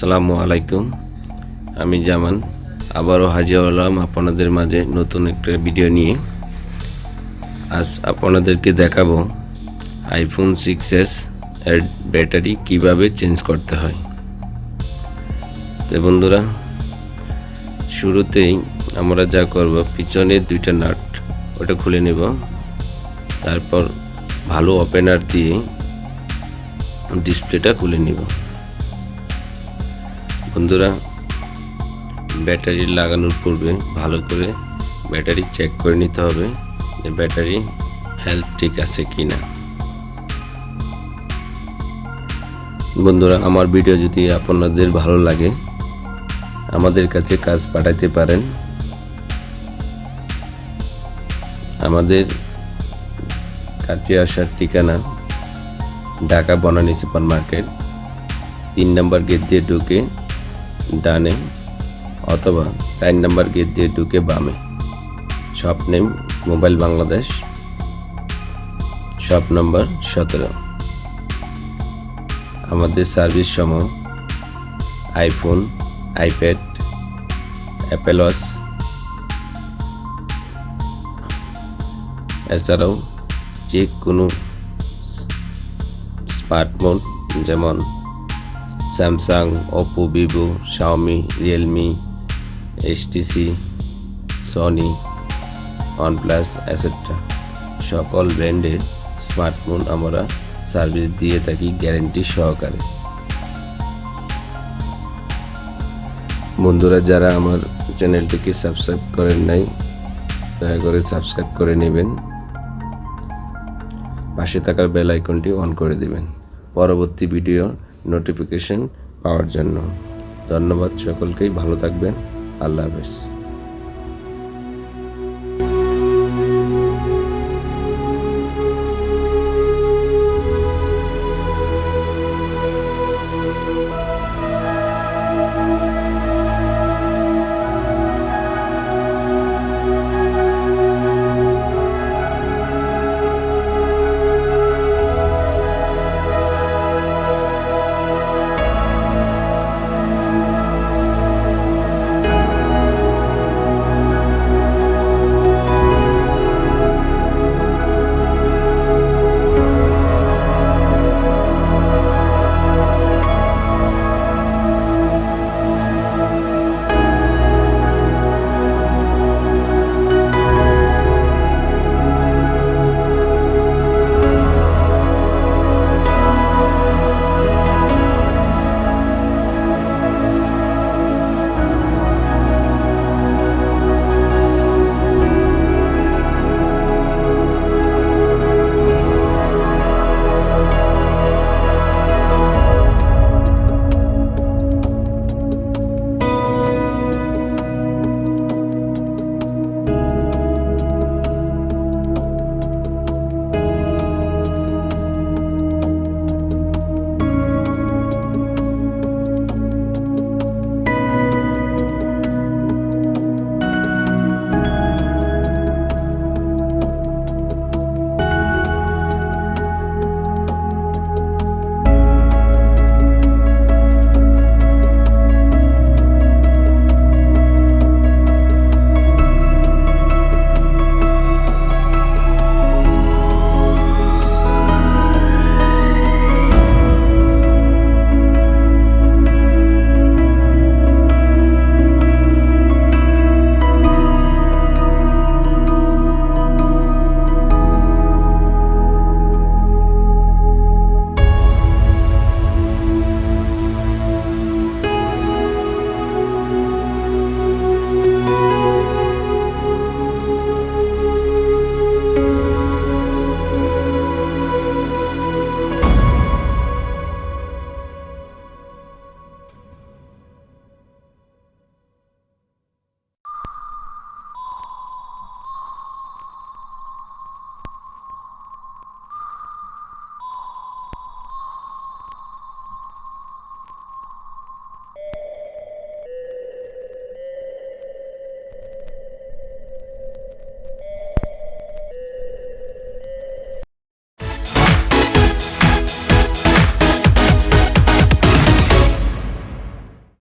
আসসালামু আলাইকুম। আমি জামান আবারও হাজির হলাম আপনাদের মাঝে নতুন একটা ভিডিও নিয়ে। আজ আপনাদেরকে দেখাবো আইফোন 6s এর ব্যাটারি কিভাবে চেঞ্জ করতে হয়। তো বন্ধুরা, শুরুতেই আমরা যা করব, পিছনের দুইটা নাট ওটা খুলে নেব। তারপর ভালো ওপেনার দিয়ে ডিসপ্লেটা খুলে নিব। বন্ধুরা, ব্যাটারি লাগানোর পূর্বে ভালো করে ব্যাটারি চেক করে নিতে হবে যে ব্যাটারি হেলথ ঠিক আছে কিনা। বন্ধুরা, আমার ভিডিও যদি আপনাদের ভালো লাগে আমাদের কাছে কাজ পাঠাতে পারেন। আমাদের কাছে আসার ঠিকানা ঢাকা বনানী সুপার মার্কেট, 3 নম্বর গেট দিয়ে ঢুকে ডানে অথবা 4 নম্বর গেট দিয়ে ঢুকে বামে। Shop name mobile Bangladesh, shop number 17। আমাদের সার্ভিস সময় আইফোন, আইপ্যাড, অ্যাপেল ওয়াচ, এছাড়াও যে কোনো স্মার্টফোন যেমন Samsung, Oppo, Vivo, Xiaomi, Realme, HTC, Sony, OnePlus etcetera সকল ব্র্যান্ডের স্মার্টফোন আমরা সার্ভিস দিয়ে থাকি গ্যারেন্টি সহকারে। বন্ধুরা, যারা আমার চ্যানেলটিকে সাবস্ক্রাইব করেন নাই দয়া করে সাবস্ক্রাইব করে নেবেন, পাশে থাকার বেল আইকনটি অন করে দিবেন পরবর্তী ভিডিও নোটিফিকেশন পাওয়ার জন্য। ধন্যবাদ সকলকেই, ভালো থাকবেন। আল্লাহ হাফেজ।